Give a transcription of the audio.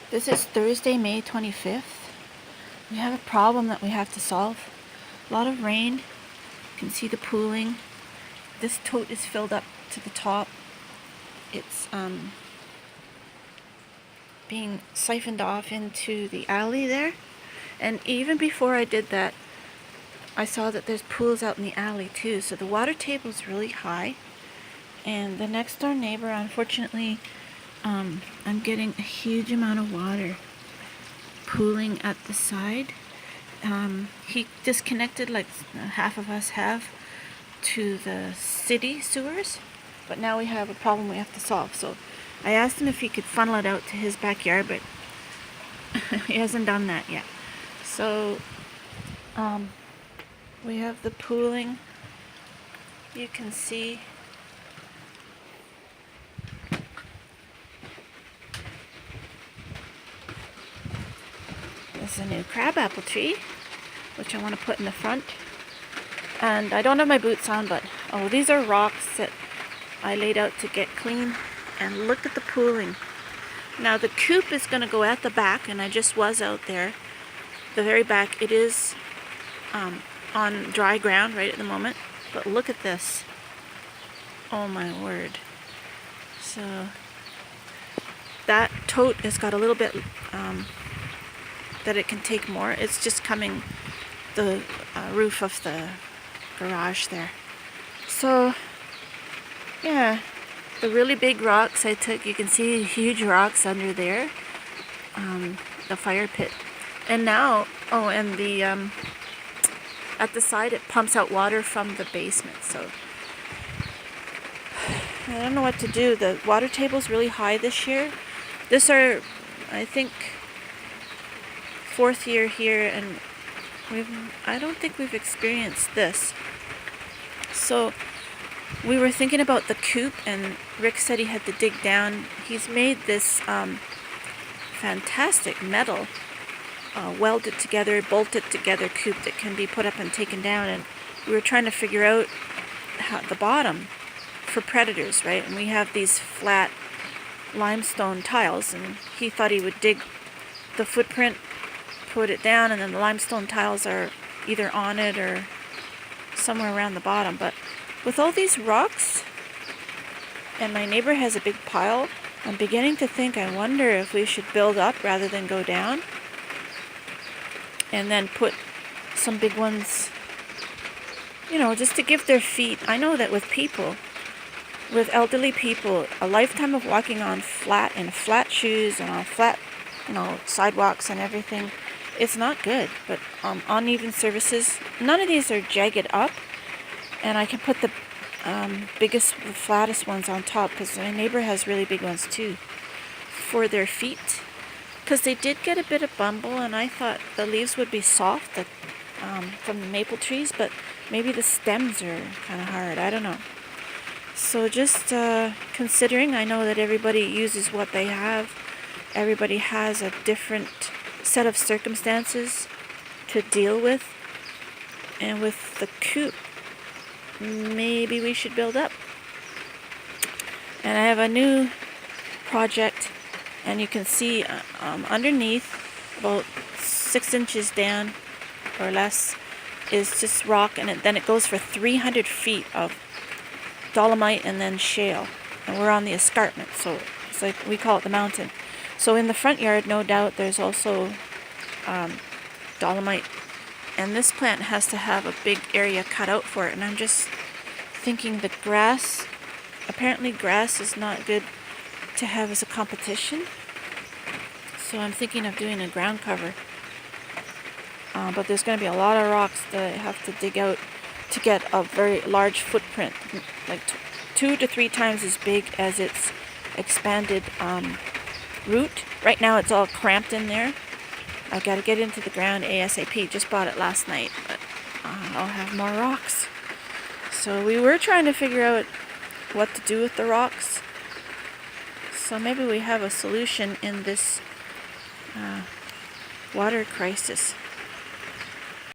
This is Thursday, May 25th. We have a problem that we have to solve. A lot of rain. You can see the pooling. This tote is filled up to the top. It's being siphoned off into the alley there. And even before I did that, I saw that there's pools out in the alley too. So the water table is really high. And the next door neighbor, unfortunately, I'm getting a huge amount of water pooling at the side. He disconnected, like half of us have, to the city sewers, but now we have a problem we have to solve. So I asked him if he could funnel it out to his backyard, but he hasn't done that yet. So we have the pooling. You can see this is a new crabapple tree, which I want to put in the front. And I don't have my boots on, but these are rocks that I laid out to get clean. And look at the pooling. Now the coop is going to go at the back, and I just was out there. The very back, it is on dry ground right at the moment. But look at this. Oh my word. So that tote has got a little bit that it can take more. It's just coming the roof of the garage there. So yeah, the really big rocks I took, you can see huge rocks under there, the fire pit. And now, and the at the side it pumps out water from the basement. So I don't know what to do. The water table's really high this year. This are, I think, 4th year here, and I don't think we've experienced this. So we were thinking about the coop, and Rick said he had to dig down. He's made this fantastic metal welded together, bolted together coop that can be put up and taken down, and we were trying to figure out the bottom for predators, right? And we have these flat limestone tiles, and he thought he would dig the footprint, put it down, and then the limestone tiles are either on it or somewhere around the bottom. But with all these rocks, and my neighbor has a big pile, I'm beginning to think, I wonder if we should build up rather than go down, and then put some big ones, just to give their feet. I know that with people, with elderly people, a lifetime of walking on flat shoes and on flat, sidewalks and everything, it's not good. But uneven surfaces, none of these are jagged up, and I can put the biggest, the flattest ones on top, because my neighbor has really big ones too, for their feet, because they did get a bit of bumble, and I thought the leaves would be soft from the maple trees, but maybe the stems are kind of hard. I don't know. So just considering, I know that everybody uses what they have. Everybody has a different set of circumstances to deal with. And with the coop, maybe we should build up. And I have a new project, and you can see underneath, about 6 inches down or less, is just rock, and then it goes for 300 feet of dolomite and then shale, and we're on the escarpment, so it's like we call it the mountain. So in the front yard, no doubt, there's also dolomite, and this plant has to have a big area cut out for it. And I'm just thinking, the grass, apparently grass is not good to have as a competition, so I'm thinking of doing a ground cover, but there's going to be a lot of rocks that I have to dig out to get a very large footprint, like 2 to 3 times as big as its expanded root. Right now it's all cramped in there. I got to get into the ground ASAP. Just bought it last night, but I'll have more rocks. So we were trying to figure out what to do with the rocks. So maybe we have a solution in this water crisis.